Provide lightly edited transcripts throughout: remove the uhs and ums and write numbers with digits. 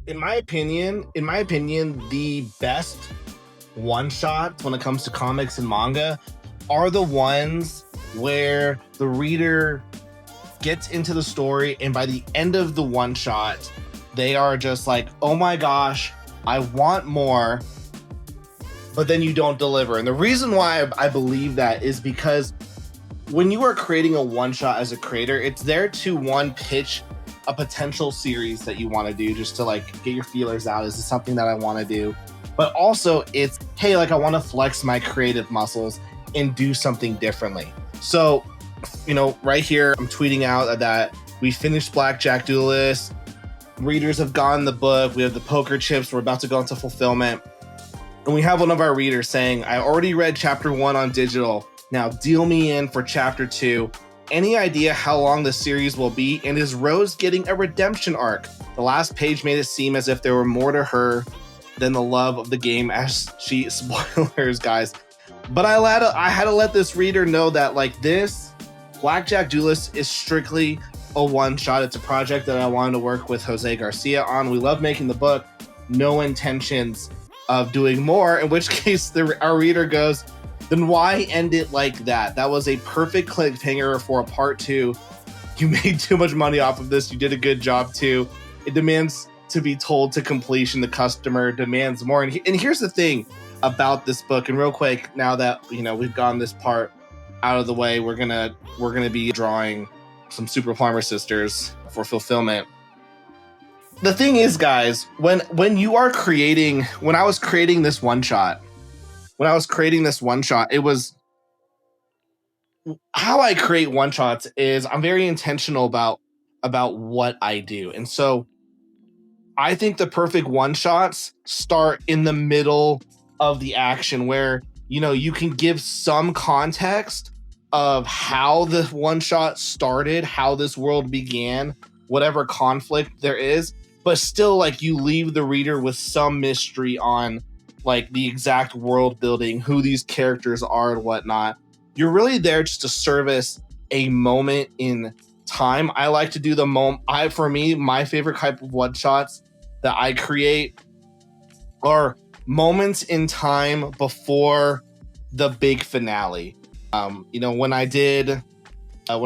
in my opinion, the best one shots when it comes to comics and manga are the ones where the reader gets into the story, and by the end of the one shot, they are just like, oh my gosh, I want more, but then you don't deliver. And the reason why I believe that is because when you are creating a one shot as a creator, it's there to one, pitch a potential series that you want to do, just to like get your feelers out. Is this something that I want to do? But also it's, hey, like I want to flex my creative muscles and do something differently. So, right here, I'm tweeting out that we finished Blackjack Duelist. Readers have gotten the book. We have the poker chips. We're about to go into fulfillment. And we have one of our readers saying, I already read chapter 1 on digital. Now deal me in for chapter 2. Any idea how long the series will be? And is Rose getting a redemption arc? The last page made it seem as if there were more to her than the love of the game, as she, spoilers, guys. But I had to let this reader know that like this Blackjack Duelist is strictly a one shot. It's a project that I wanted to work with Jose Garcia on. We love making the book. No intentions of doing more, in which case our reader goes, then why end it like that? That was a perfect cliffhanger for a part 2. You made too much money off of this. You did a good job too. It demands to be told to completion. The customer demands more. And here's the thing about this book. And real quick, now that we've gotten this part out of the way, we're gonna be drawing some Super Plumber Sisters for fulfillment. The thing is, guys, when I was creating this one shot, it was how I create one shots is I'm very intentional about what I do. And so I think the perfect one shots start in the middle of the action where, you can give some context of how the one shot started, how this world began, whatever conflict there is, but still like you leave the reader with some mystery on like the exact world building, who these characters are and whatnot. You're really there just to service a moment in time. I like to do the moment. For me, my favorite type of one shots that I create are moments in time before the big finale. When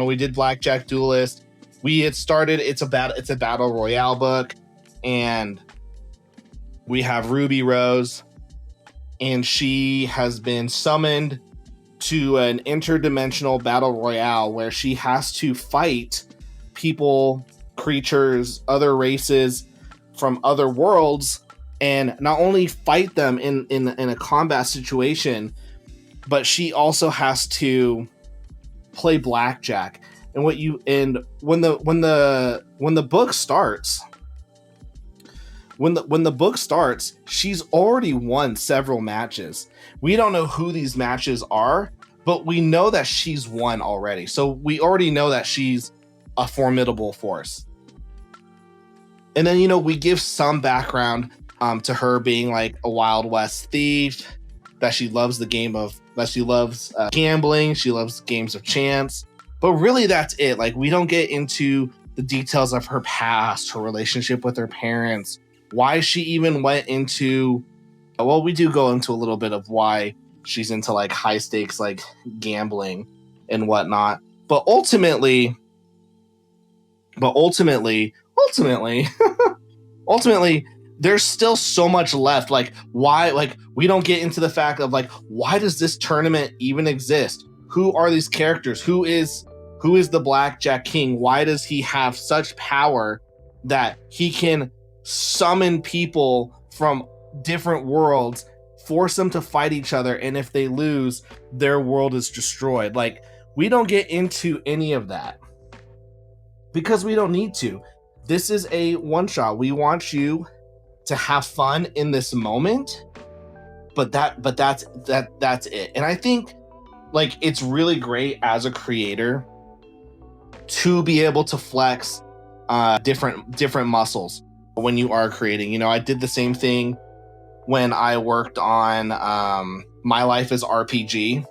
we did Blackjack Duelist, we had started. It's a battle royale book, and we have Ruby Rose, and she has been summoned to an interdimensional battle royale where she has to fight people, creatures, other races from other worlds, and not only fight them in a combat situation, but she also has to play blackjack. And when the book starts, she's already won several matches. We don't know who these matches are, but we know that she's won already. So we already know that she's a formidable force. And then, we give some background to her being like a Wild West thief, that she loves gambling. She loves games of chance, but really that's it. Like, we don't get into the details of her past, her relationship with her parents, why she even went into, well, we do go into a little bit of why she's into like high stakes, like gambling and whatnot. But ultimately, there's still so much left. Like, why, like, we don't get into the fact of like, why does this tournament even exist? Who are these characters? Who is the Blackjack King? Why does he have such power that he can summon people from different worlds, force them to fight each other, and if they lose, their world is destroyed? Like, we don't get into any of that because we don't need to. This is a one shot. We want you to have fun in this moment, but that's it. And I think like it's really great as a creator to be able to flex different muscles when you are creating. I did the same thing when I worked on My Life as RPG.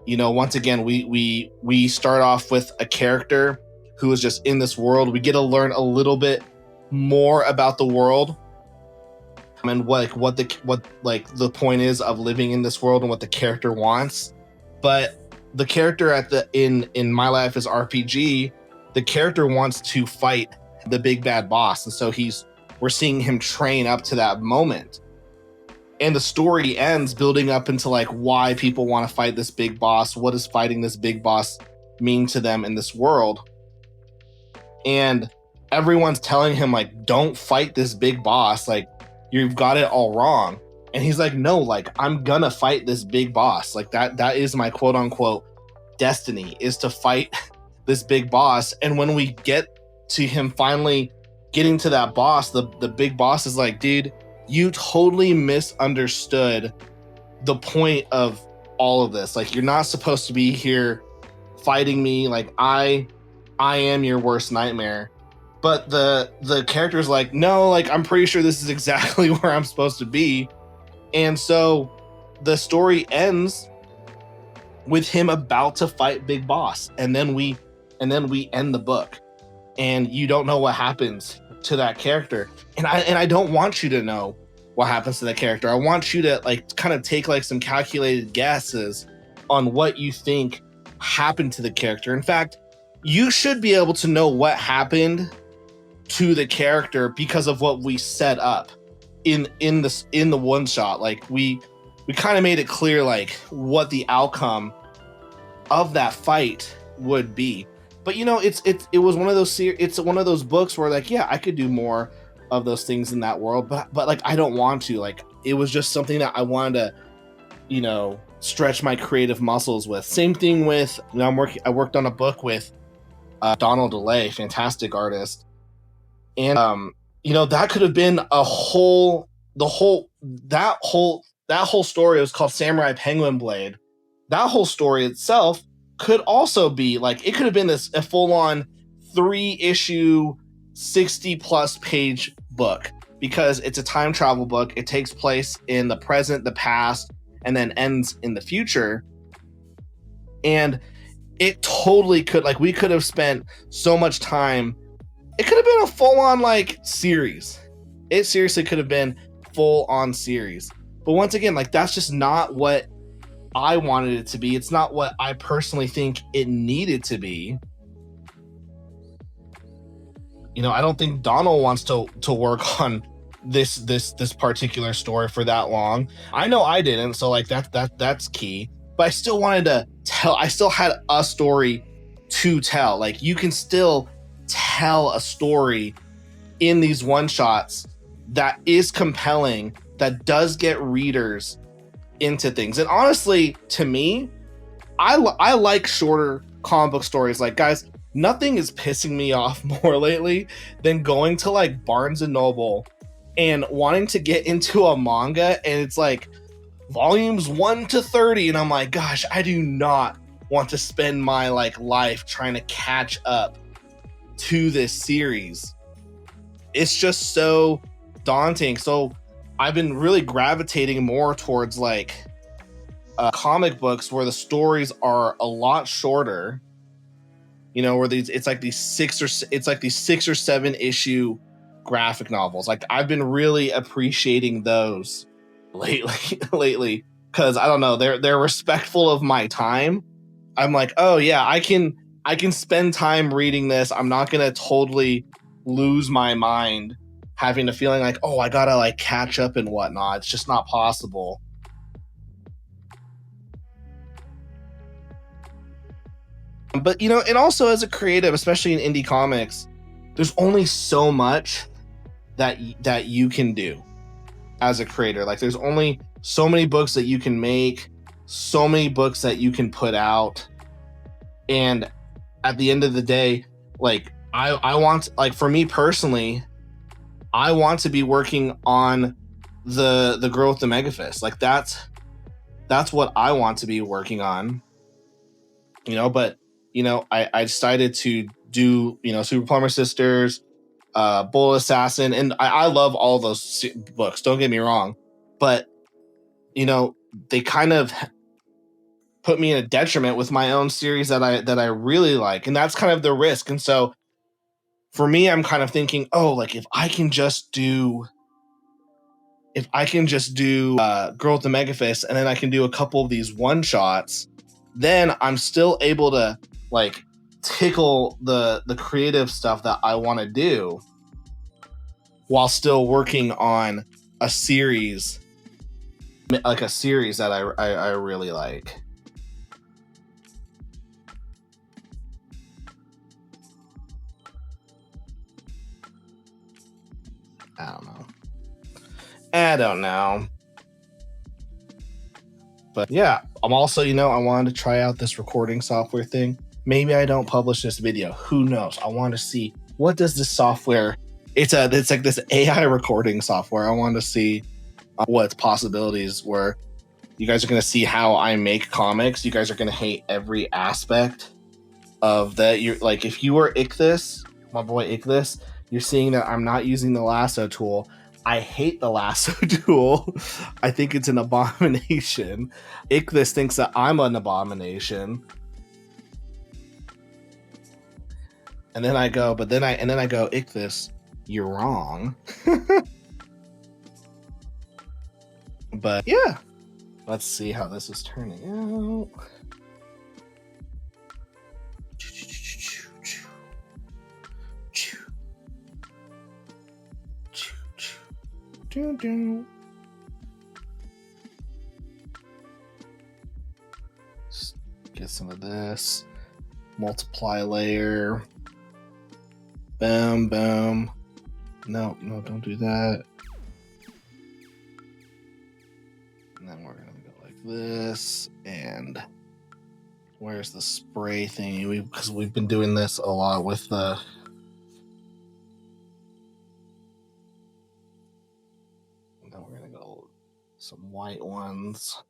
Once again, we start off with a character who is just in this world. We get to learn a little bit more about the world, and what like the point is of living in this world and what the character wants. But the character in My Life as RPG, the character wants to fight the big bad boss, and so we're seeing him train up to that moment. And the story ends building up into like why people want to fight this big boss. What does fighting this big boss mean to them in this world? And everyone's telling him like, don't fight this big boss. Like, you've got it all wrong. And he's like, no, like, I'm gonna fight this big boss. Like that is my quote unquote destiny, is to fight this big boss. And when we get to him finally getting to that boss, the big boss is like, dude, you totally misunderstood the point of all of this. Like, you're not supposed to be here fighting me. Like, I am your worst nightmare. But the character's like, no, like, I'm pretty sure this is exactly where I'm supposed to be. And so the story ends with him about to fight Big Boss. And then we end the book. And you don't know what happens to that character. And I don't want you to know what happens to that character. I want you to like kind of take like some calculated guesses on what you think happened to the character. In fact, you should be able to know what happened to the character because of what we set up in the one shot. Like we kind of made it clear like what the outcome of that fight would be. But you know, it was one of those it's one of those books where like, yeah, I could do more of those things in that world, but like I don't want to. Like, it was just something that I wanted to, you know, stretch my creative muscles with. Same thing with, you know, I worked on a book with Donald DeLay, fantastic artist, and you know, that could have been that whole story. It was called Samurai Penguin Blade. That whole story itself could also be like, it could have been a full-on 3-issue 60+ page book, because it's a time travel book. It takes place in the present, the past, and then ends in the future. And it totally could, like, we could have spent so much time. It could have been a full-on like series. It seriously could have been full-on series. But once again, like, that's just not what I wanted it to be. It's not what I personally think it needed to be. You know, I don't think Donald wants to work on this particular story for that long. I know I didn't, so like that's key. But I still wanted to tell. I still had a story to tell. Like, you can still tell a story in these one shots that is compelling, that does get readers into things. And honestly, to me, I like shorter comic book stories. Like, guys, nothing is pissing me off more lately than going to like Barnes and Noble and wanting to get into a manga, and it's like volumes 1 to 30, and I'm like, gosh, I do not want to spend my like life trying to catch up to this series. It's just so daunting. So I've been really gravitating more towards like comic books where the stories are a lot shorter. You know, where it's like these 6 or 7 issue graphic novels. Like, I've been really appreciating those lately, because I don't know, they're respectful of my time. I'm like, oh yeah, I can spend time reading this. I'm not gonna totally lose my mind having a feeling like, oh, I gotta like catch up and whatnot. It's just not possible. But you know, and also as a creative, especially in indie comics, there's only so much that you can do as a creator. Like, there's only so many books that you can make, so many books that you can put out. And at the end of the day, like, I want, like, for me personally, I want to be working on the growth of Megafist. Like, that's what I want to be working on, you know. But you know, I decided to do, you know, Super Plumber Sisters, Bullet Assassin, and I love all those books, don't get me wrong, but you know, they kind of put me in a detriment with my own series that I really like, and that's kind of the risk. And so for me, I'm kind of thinking, oh, like, if I can if I can just do Girl with the Mega Fist, and then I can do a couple of these one shots, then I'm still able to like tickle the creative stuff that I want to do while still working on a series, like a series that I really like. I don't know. But yeah, I'm also, I wanted to try out this recording software thing. Maybe I don't publish this video. Who knows? I want to see, what does this software, it's like this AI recording software. I want to see what its possibilities were. You guys are going to see how I make comics. You guys are going to hate every aspect of that. You're like, if you were Ichthus, my boy Ichthus, you're seeing that I'm not using the lasso tool. I hate the lasso tool. I think it's an abomination. Ichthus thinks that I'm an abomination. And then I go, Ichthus, you're wrong. But yeah, let's see how this is turning out. Get some of this. Multiply layer. Boom, boom. No, don't do that. And then we're gonna go like this. And where's the spray thingy? Because we've been doing this a lot with the. And then we're gonna go some white ones.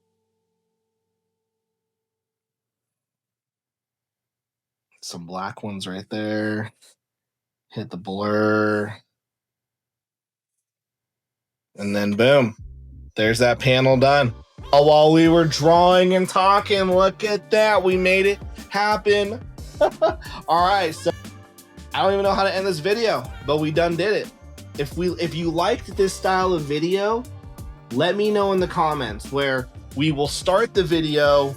Some black ones right there. Hit the blur. And then boom. There's that panel done. While we were drawing and talking, look at that. We made it happen. All right, so I don't even know how to end this video, but we done did it. If you liked this style of video, let me know in the comments, where we will start the video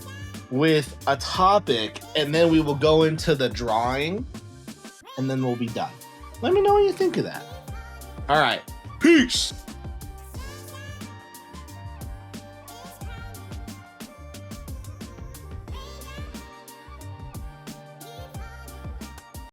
with a topic and then we will go into the drawing and then we'll be done. Let me know what you think of that. All right, peace.